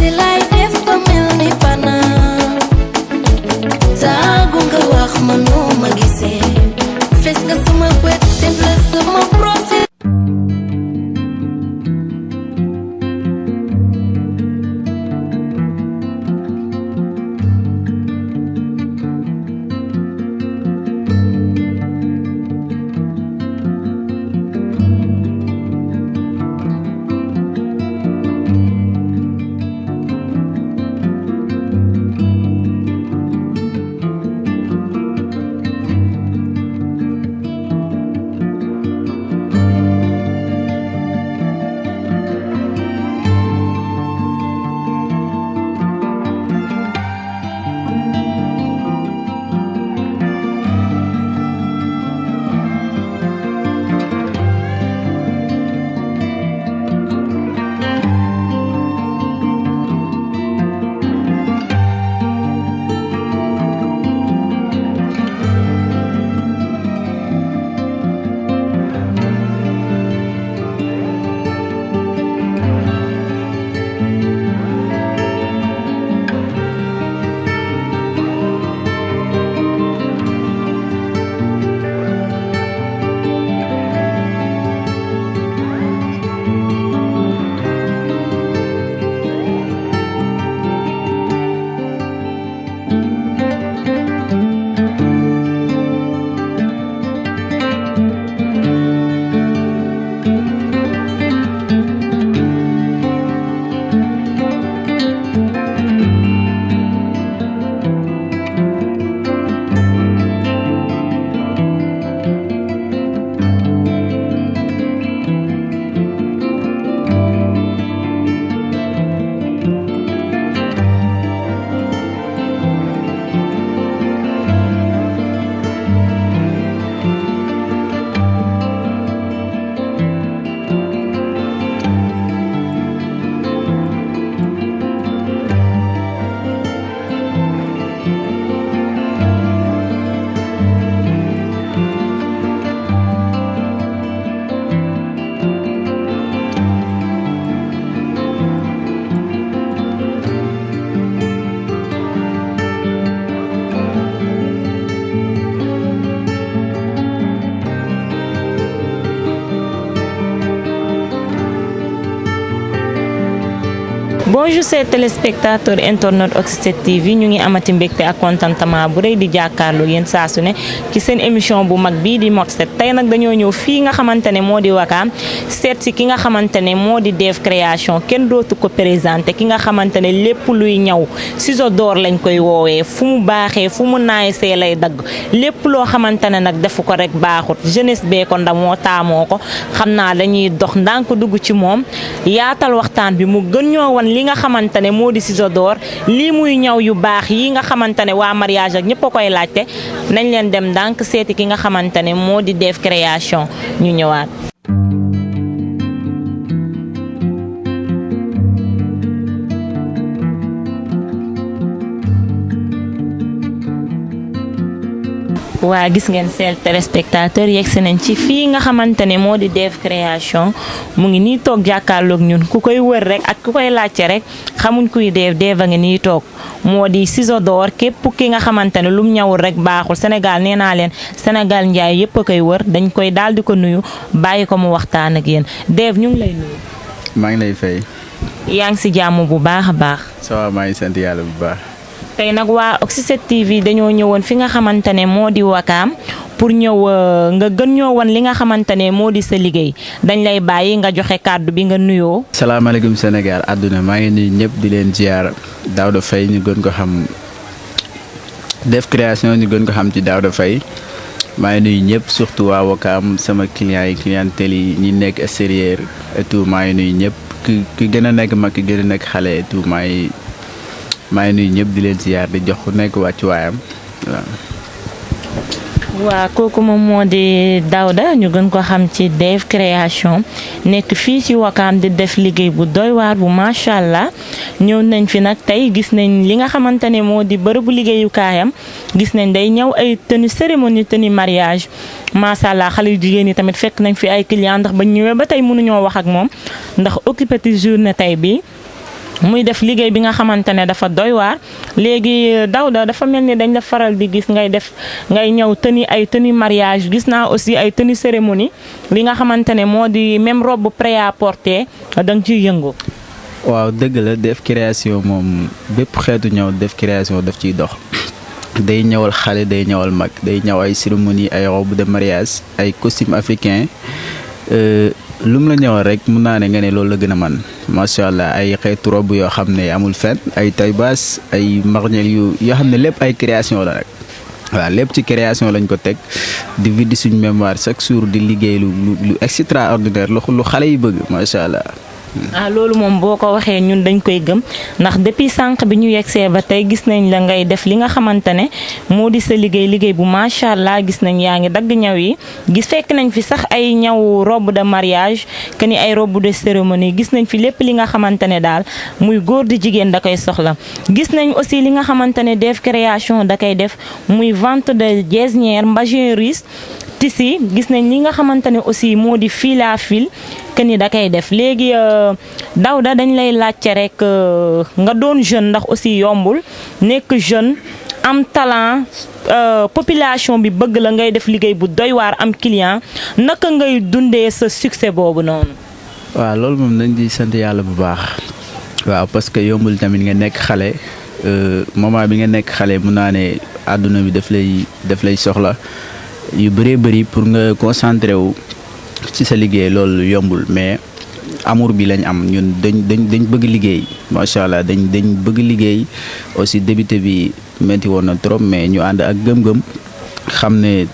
ni lay def ba mel ni pana taagu nga wax ma noo ma gisee fes nga sama bët def la sama profil Bonjour chers téléspectateurs internautes Oxy7 TV ñu ngi amati mbégte ak contentement bu rëy di jàkkaarloo yéen saa su ne ci seen émission bu mag bii di Mode 7 tey nag dañoo ñëw fii nga xamante ne moo di Wakaam seet si ki nga xamante ne moo di Dev Création kenn dootu ko présenté ki nga xamante ne lépp luy ñaw ciseau d'or lañ koy woowee fu mu baaxee fu mu naayisee lay dagg lépp loo xamante ne nag defu ko rek baaxut jeunesse bee ko ndamoo taamoo ko xam naa dañuy dox ndànk dugg ci moom yaatal waxtaan bi mu gën ñoo wan li nga xamante ne moo di ciseau d'or lii muy ñaw yu baax yi nga xamante ne waa mariage ak ñëpp a koy laajte nañ leen dem ndànk seeti ki nga xamante ne moo di Dev Création ñu ñëwaat. waa gis ngeen seen téléspectateur yegsi nañ ci fii nga xamante ne moo di Dev Création mu ngi nii toog jàkkaarloog ñun ku koy wër rek ak ku koy laajte rek xamuñ kuy Dev a ngi nii toog moo di ciseau d'or képp ki nga xamante ne lum ñawul rek baaxul Sénégal nee naa leen Sénégal njaay yëpp a koy wër dañ koy daal di ko nuyu bàyyi ko mu waxtaan ak yéen Dev ñu ngi lay nuyu. maa ngi lay fay. yaa ngi si jàmm bu baax a baax. ça va maa ngi sant yàlla bu baax. tey nag waa Oxy7 TV dañoo ñëwoon fi nga xamante ne moo di Wakaam pour ñëw nga gën ñoo wan li nga xamante ne moo di sa liggéey dañ lay bàyyi nga joxe kàddu bi nga nuyoo. salaamaaleykum Sénégal àdduna maa ngi nuyu ñëpp di leen ziar Daouda Faye ñu gën ko xam Dev Création ñu gën ko xam ci Daouda Faye maa ngi nuyu ñëpp surtout waa Wakaam sama clients yi clientèle yi ñi nekk extérieur et tout maa ngi nuyu ñëpp ki gën a nekk mag ki gën a nekk xale et tout maa ngi nuyu ñëpp di leen ziar di jox ku nekk wàccuwaayam waaw. waa kooku moom moo di Daouda ñu gën ko xam ci Dev Création nekk fii ci Wakaam di def liggéey bu doy waar bu macha allah ñëw nañ fi nag tey gis nañ li nga xamante ne moo di bërëbu liggéeyukaayam gis nañ day ñëw ay tenue cérémonie tenue mariage macha allah xale yu jigéen ñi tamit fekk nañ fi ay clients ndax ba ñëwee ba tey mënuñoo wax ak moom ndax occupé ti journée tey bi muy def liggéey bi nga xamante ne dafa doy waar léegi Daouda dafa mel ni dañ la faral di gis ngay ñëw tenue mariage gis naa aussi ay tenue cérémonie li nga xamante ne moo di même robe prêt-à-porter da nga ciy yëngu. waaw dëgg la def création moom bépp xeetu ñëw def création daf ciy dox. day ñëwal xale day ñëwal mag day ñëw ay cérémonie ay robe de mariage ay costume africain lu mu la ñëwal rek mun naa ne nga ne loolu la gën a man macha allah ay xeetu robe yoo xam ne amul fenn ay taille basse ay marnière yoo xam ne lépp ay création la rek waaw lépp ci création lañ ko teg di vide suñ mémoire chaque jour di liggéey lu extraordinaire lu xale yi bëgg macha allah. loolu moom boo ko waxee ñun dañ koy gëm ndax depuis sànq bi ñu yegsee ba tey gis nañ la ngay def li nga xamante ne moo di sa liggéey bu macha allah gis nañ yaa ngi dagg ñaw yi gis fekk nañ fi sax ay ñaw robe de mariage que ni ay robe de cérémonie gis nañ fi lépp li nga xamante ne daal muy góor di jigéen da koy soxla gis nañ aussi li nga xamante ne def création da koy def muy vente de jasinière mbagéris tissu gis nañ li nga xamante ne aussi moo di fil à fil que ni da koy def léegi Daouda dañ lay laajte rek nga doon jeune ndax aussi yombul nekk jeune am talent population bi bëgg la ngay def liggéey bu doy waar am client naka ngay dundee sa succès boobu noonu. waaw loolu moom dañ di sant yàlla bu baax. waaw parce que yombul tamit nga nekk xale moment bi nga nekk xale mun naa ne àdduna bi daf lay soxla yu bëree bëri pour nga concentré wu ci sa liggéey loolu yombul mais amour bi lañ am ñun dañ bëgg liggéey macha allah dañ bëgg liggéey aussi débuté bi metti woon na trop mais ñu ànd ak gëm-gëm xam ne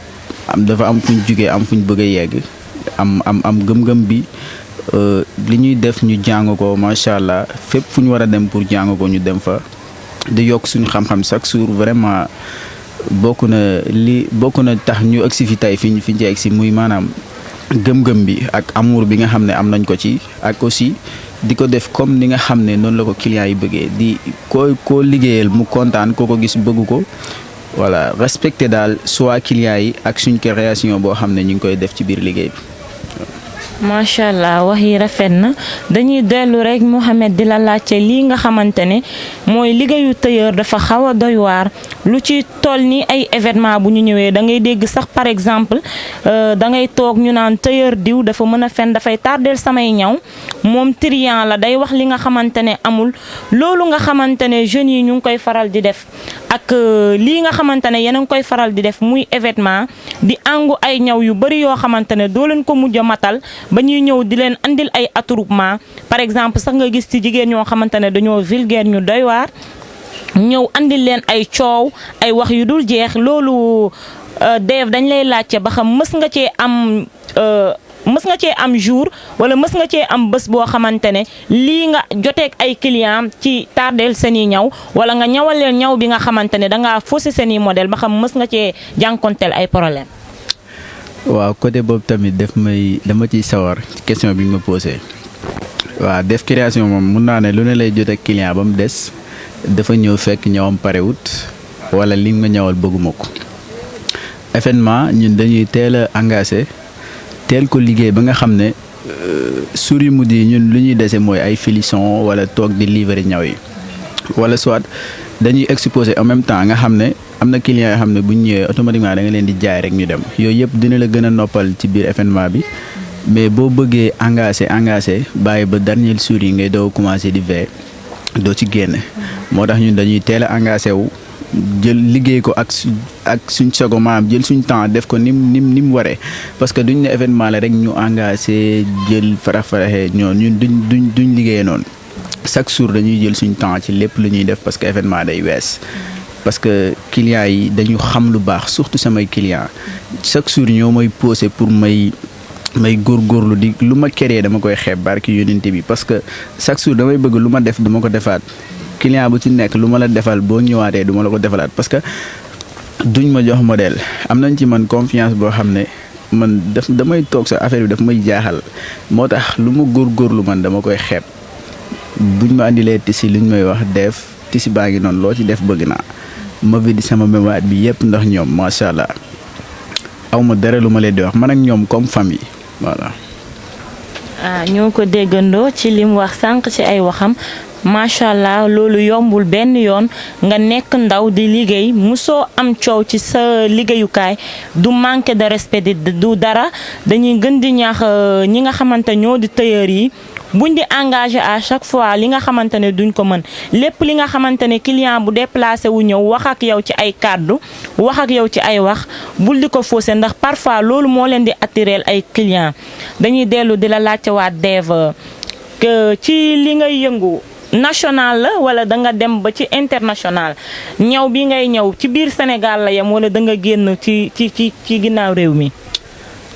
dafa am fuñ jugee am fuñ bëgg a yegg am gëm-gëm bi li ñuy def ñu jàng ko macha allah fépp fu ñu war a dem pour jàng ko ñu dem fa di yokk suñu xam-xam chaque jour vraiment bokk na tax ñu agsi fi tey fi ñu agsi muy maanaam gëm-gëm bi ak amour bi nga xam ne am nañ ko ci ak aussi di ko def comme ni nga xam ne noonu la ko client yi bëggee di koo liggéeyal mu kontaan koo ko gis bëgg ko voilà respecté daal soit client yi ak suñ création boo xam ne ñu ngi koy def ci biir liggéey bi. macha allah wax yi rafet na dañuy dellu rek Mouhamed di la laajte lii nga xamante ne mooy liggéeyu tailleur dafa xaw a doy waar lu ci toll ni ay événement bu ñu ñëwee da ngay dégg sax par exemple da ngay toog ñu naan tailleur diw dafa mën a fen dafay tardeel samay ñaw moom triant la day wax li nga xamante ne amul loolu nga xamante ne jeunes yi ñu ngi koy faral di def ak lii nga xamante ne yéen a ngi koy faral di def muy événement di àngu ay ñaw yu bari yoo xamante ne doo leen ko mujj a matal ba ñuy ñëw di leen andil ay attroupement par exemple sax nga gis ci jigéen ñoo xamante ne dañoo vulgaire ñu doy waar ñëw andil leen ay coow ay wax yu dul jeex loolu Dave dañ lay laajte ba xam mës nga cee am jour wala mës nga cee am bés boo xamante ne lii nga joteeg ay client ci tardeel seeni ñaw wala nga ñawal leen ñaw bi nga xamante ne dangaa faussé seeni modèle ba xam mës nga cee jànkonteel ay problème. waaw côté boobu tamit dama ciy sawar ci question bi nga ma posé waaw def création moom mun naa ne lu ne lay jot ak client ba mu des dafa ñëw fekk ñëwam parewut wala li nga ñëwal bëgguma ko événement ñun dañuy teel a engagé teel ko liggéey ba nga xam ne suur yu mujj yi ñun lu ñuy dese mooy ay finition wala toog di livrer ñaw yi wala soit dañuy exposé en même temps nga xam ne am na client yoo xam ne bu ñu ñëwee automatiquement da nga leen di jaay rek ñu dem yooyu yëpp dina la gën a noppal ci biir événement bi mais boo bëggee engagé bàyyi ba dernier jour yi ngay doo commencé di veiller doo ci génn moo tax ñun dañuy teel a engagé wu jël liggéey ko ak suñ sago maanaam jël suñ temps def ko ni mu waree parce que duñ ne événement la rek ñu engagé jël faraxee ñun duñ liggéeyee noonu chaque jour dañuy jël suñ temps ci lépp lu ñuy def parce que événement day wees parce que clients yi dañu xam lu baax surtout samay clients chaque jour ñoo may posé pour may góorgóorlu di lu ma créé dama koy xeeb barki yónnente bi parce que chaque jour damay bëgg lu ma def duma ko defaat client bu ci nekk lu ma la defal boo ñëwaatee duma la ko defalaat parce que duñ ma jox modèle am nañ ci man confiance boo xam ne man damay toog sa affaire bi daf may jaaxal moo tax lu ma góorgóorlu man dama koy xeeb buñ ma andilee tisi luñ may wax def tisi baa ngi noonu loo ci def bëgg naa ma vidi sama mémoire bi yëpp ndax ñoom macha allah aw ma dara lu ma leen di wax man ak ñoom comme famille voilà. ñoo ko déggandoo ci lim wax sànq ci ay waxam macha allah loolu yombul benn yoon nga nekk ndaw di liggéey musoo am coow ci sa liggéeyukaay du manque de respect du dara dañuy gën di ñaax ñi nga xamante ñoo di tailleur yi buñ di engagé à chaque fois li nga xamante ne duñ ko mën lépp li nga xamante ne client bu déplacé wu ñëw wax ak yow ci ay kàddu wax ak yow ci ay wax bul di ko faussé ndax parfois loolu moo leen di attireel ay client dañuy dellu di la laajte waat Dave ci li ngay yëngu national la wala da nga dem ba ci international ñaw bi ngay ñëw ci biir Sénégal la yem wala da nga génn ci ginnaaw réew mi.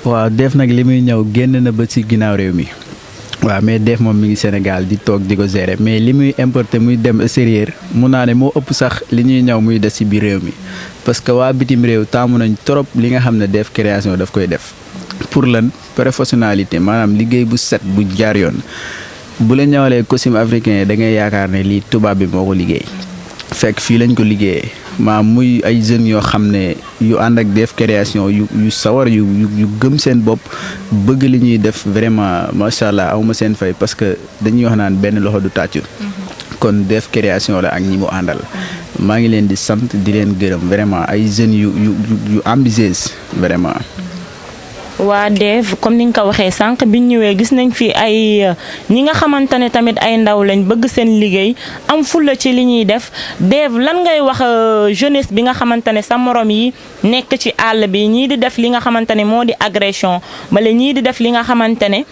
waaw Dave nag li muy ñëw génn na ba ci ginnaaw réew mi. waaw mais Dave moom mi ngi Sénégal di toog di ko gérer mais li muy importer muy dem extérieur mun naa ne moo ëpp sax li ñuy ñëw muy des ci biir réew mi parce que waa bitim réew taamu nañ trop li nga xam ne Dave création daf koy def pour lan professionnalité maanaam liggéey bu set bu jaar yoon bu la ñëwalee costume africain da ngay yaakaar ne lii tubaab bi moo ko liggéey fekk fii lañ ko liggéeyee maam muy ay jeunes yoo xam ne yu ànd ak Dave création yu sawar yu gëm seen bopp bëgg li ñuy def vraiment macha allah awma seen fay parce que dañuy wax naan benn loxo du tàccu kon Dave création la ak ñi mu àndal maa ngi leen di sant di leen gërëm vraiment ay jeunes yu ambitieux vraiment. waa Dave comme ni nga ko waxee sànq biñ ñëwee gis nañ fi ay ñi nga xamante ne tamit ay ndaw lañ bëgg seen liggéey am fulla ci li ñuy def Dave lan ngay wax jeunesse bi nga xamante ne sa morom yi nekk ci àll bi ñii di def li nga xamante ne moo di agression mbala ñii di def li nga xamante ne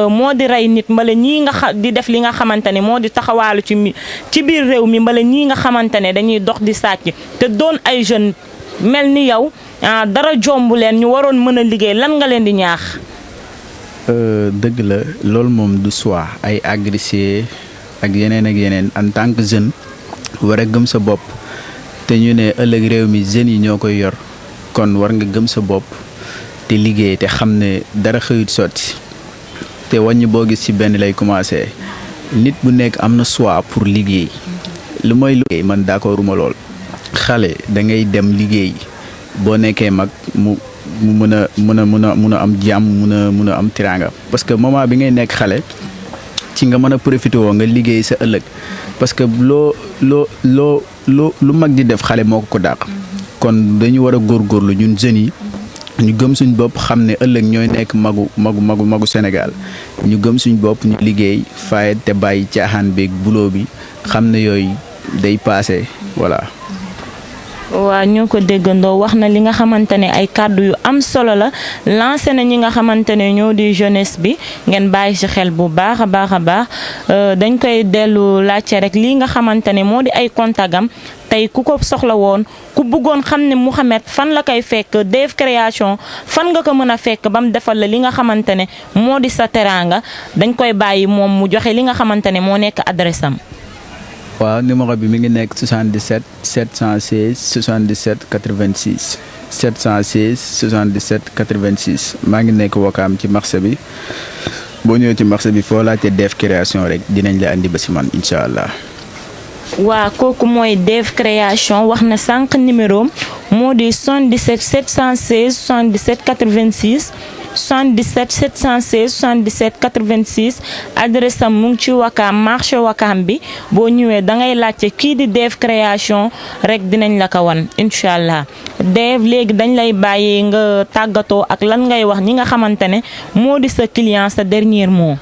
moo di rey nit mbala ñii di def li nga xamante ne moo di taxawaalu ci biir réew mi mbala ñii nga xamante ne dañuy dox di sàcc te doon ay jeunes mel ni yow dara jombu leen ñu waroon mën a liggéey lan nga leen di ñaax. dëgg la loolu moom du choix ay agressé ak yeneen en tant que jeune war a gëm sa bopp te ñu ne ëllëg réew mi jeunes yi ñoo koy yor kon war nga gëm sa bopp te liggéey te xam ne dara xëyut sotti te wàññi boo gis ci benn lay commencé nit bu nekk am na choix pour liggéey lu mooy liggéey man d'accorduma lool xale da ngay dem liggéey. boo nekkee mag mu mën a am jàmm mun a am tiraanga parce que moment bi ngay nekk xale ci nga mën a profité woo nga liggéey sa ëllëg parce que lu mag di def xale moo ko dàq kon dañu war a góorgóorlu ñun jeunes yi ñu gëm suñ bopp xam ne ëllëg ñooy nekk magu Sénégal ñu gëm suñ bopp ñu liggéey fayet te bàyyi caaxaan beeg buloo bi xam ne yooyu day passé voilà. waaw ñoo ko déggandoo wax na li nga xamante ne ay kàddu yu am solo la lancé na ñi nga xamante ne ñoo di jeunesse bi ngeen bàyyi ci xel bu baax a baax dañ koy dellu laajte rek lii nga xamante ne moo di ay contagam tey ku ko soxla woon ku bëggoon xam ne Mouhamed fan la koy fekk Dave création fan nga ko mën a fekk ba mu defal la li nga xamante ne moo di sa teraanga dañ koy bàyyi moom mu joxe li nga xamante ne moo nekk adresse am. waaw numéro bi mi ngi nekk 77 716 77 86 716 77 86 maa ngi nekk Wakaam ci marché bi boo ñëwee ci marché bi foo laajte Dave création rek dinañ la andi ba si man incha allah. waa kooku mooy Dave création wax na sànq numéro moo di 77 716 77 86 77 716 77 86 adresse am mu ngi ci Wakaam marché Wakaam bi boo ñëwee da ngay laajte kii di Dave création rek dinañ la ko wan incha allah Dave léegi dañ lay bàyyi nga tàggatoo ak lan ngay wax ñi nga xamante ne moo di sa client sa dernier mot.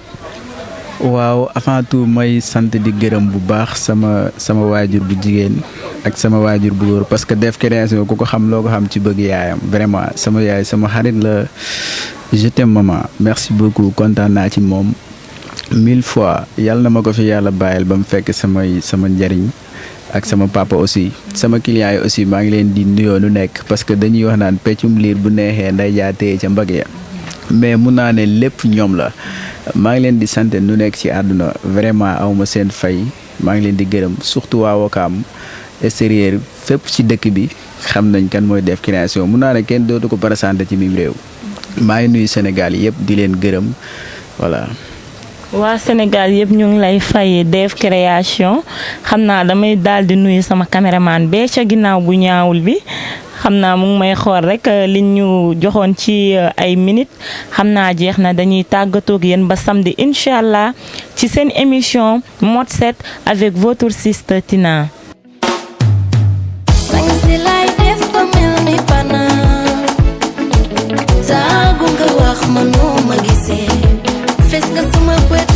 waaw avant tout may sant di gërëm bu baax sama waajur bu jigéen ak sama waajur bu góor parce que Dave création ku ko xam loo ko xam ci bëgg yaayam vraiment sama yaay sama xarit la je t'aime maman merci beaucoup kontaan naa ci moom 1000 fois yàlla na ma ko fi yàlla bàyyil ba mu fekk sama njariñ ak sama papa aussi sama client yi aussi maa ngi leen di nuyoo lu nekk parce que dañuy wax naan peccum liir bu neexee nday jaa téye ca mbagg ya mais mun naa ne lépp ñoom la maa ngi leen di sant nu nekk ci àdduna vraiment awma seen fay maa ngi leen di gërëm surtout waa Wakaam extérieur fépp ci dëkk bi xam nañ kan mooy Dave création mun naa ne kenn dootu ko présenté ci mim réew maa ngi nuyu Sénégal yëpp di leen gërëm voilà. waa Sénégal yëpp ñu ngi lay fay Dave création xam naa damay daal di nuyu sama caméraman bee ca ginnaaw bu ñaawul bi xam naa mu ngi may xool rek liñ ñu joxoon ci ay minutes xam naa jeex na dañuy tàggatoo ak yéen ba samedi incha allah ci seen émission Mode 7 avec votre sister Tina. Sansi lay def ba mel ni pana taagu nga wax ma noo ma gisee fes nga sama bët